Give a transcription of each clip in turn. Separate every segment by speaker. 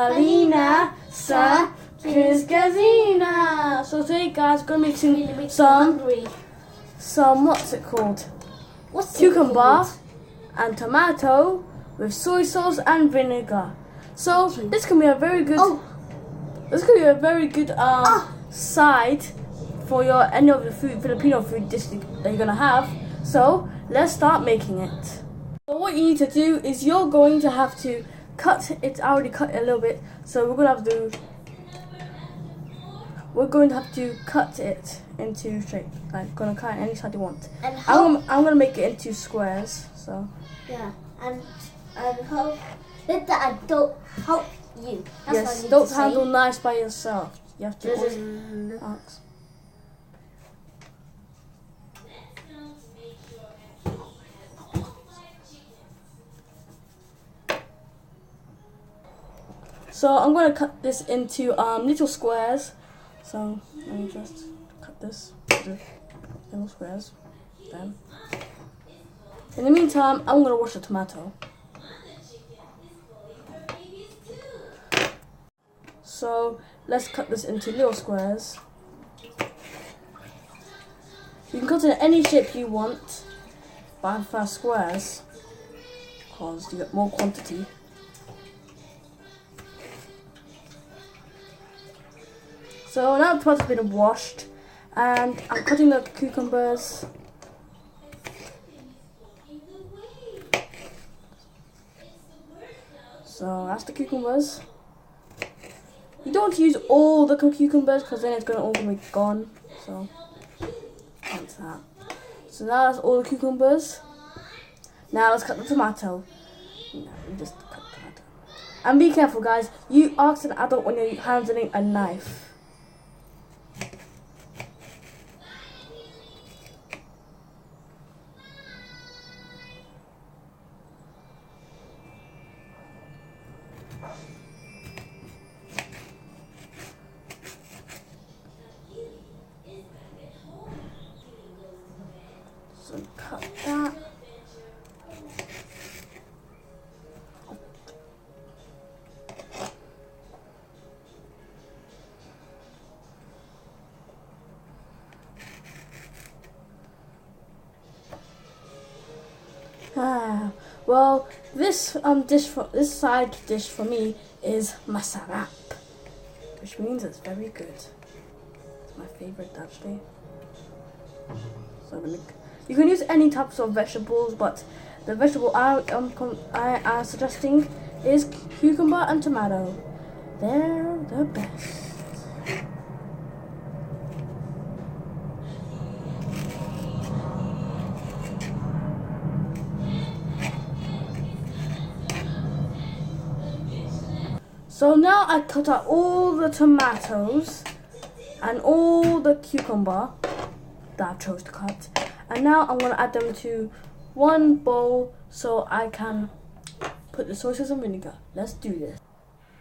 Speaker 1: Halina sa KUSINA. So today, guys, we're gonna make some what's it called? Cucumber and tomato with soy sauce and vinegar. So this can be a very good. Side for your any of the Filipino food dish that you're gonna have. So let's start making it. So what you need to do is you're going to have to cut it. I already cut it a little bit, so we're going to have to cut it into shape. Like gonna cut it any side you want. And I'm gonna make it into squares. So
Speaker 2: yeah, and help. Let the adult help you. That's
Speaker 1: yes, don't handle knives by yourself. You have to ask. So I'm going to cut this into little squares. So let me just cut this into little squares. Then, in the meantime, I'm going to wash the tomato. So let's cut this into little squares. You can cut it in any shape you want, but I prefer squares because you get more quantity. So now the tomato's been washed, and I'm cutting the cucumbers. So that's the cucumbers. You don't want to use all the cucumbers because then it's going to all be gone. So that's that. So now that's all the cucumbers. Now let's cut the tomato. No, we just cut the tomato. And be careful, guys. You ask an adult when you're handling a knife. So cut that. Well, this side dish for me is masarap, which means it's very good. It's my favorite actually. So you can use any types of vegetables, but the vegetable I am suggesting is cucumber and tomato. They're the best. So now I cut out all the tomatoes and all the cucumber that I chose to cut, and now I'm going to add them to one bowl so I can put the soy sauce and vinegar. Let's do this.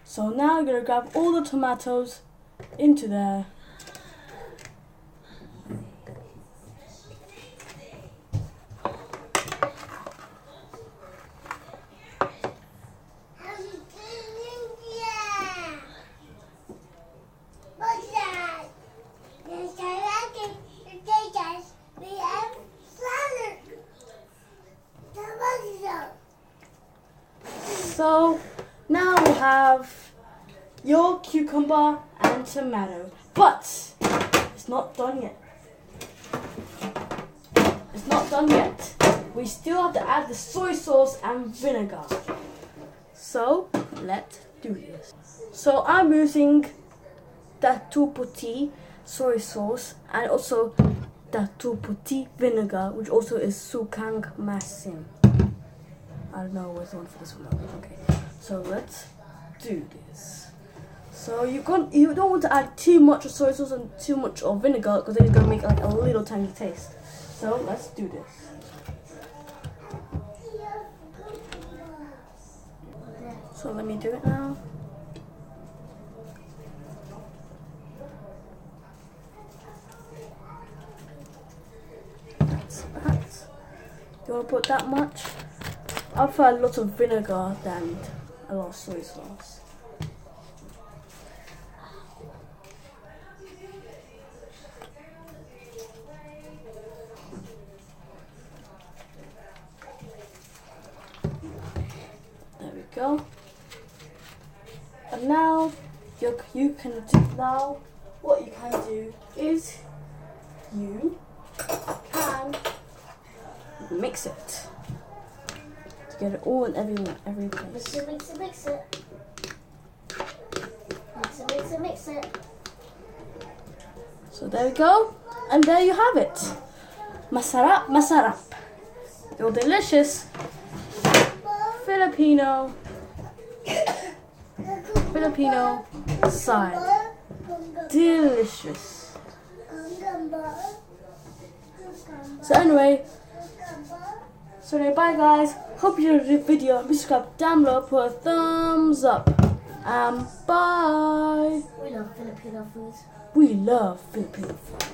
Speaker 1: So now I'm going to grab all the tomatoes into there. So now we have your cucumber and tomato, but it's not done yet. It's not done yet. We still have to add the soy sauce and vinegar. So let's do this. So I'm using Datu Puti soy sauce and also Datu Puti vinegar, which also is Sukang Masin. I don't know where's the one for this one. Okay, so let's do this. So you don't want to add too much of soy sauce and too much of vinegar because then it's gonna make like a little tiny taste. So let's do this. So let me do it now. That's that. Do you want to put that much? I prefer a lot of vinegar than a lot of soy sauce. go. And now what you can do is you can mix it to get it all in every place.
Speaker 2: Mix it. Mix it. Mix it. Mix it.
Speaker 1: So there we go, and there you have it. Masarap, masarap. Your delicious Filipino side. Delicious. So anyway, bye guys. Hope you enjoyed the video. Subscribe down below, put a thumbs up, and bye.
Speaker 2: We love Filipino food.
Speaker 1: We love Filipino food.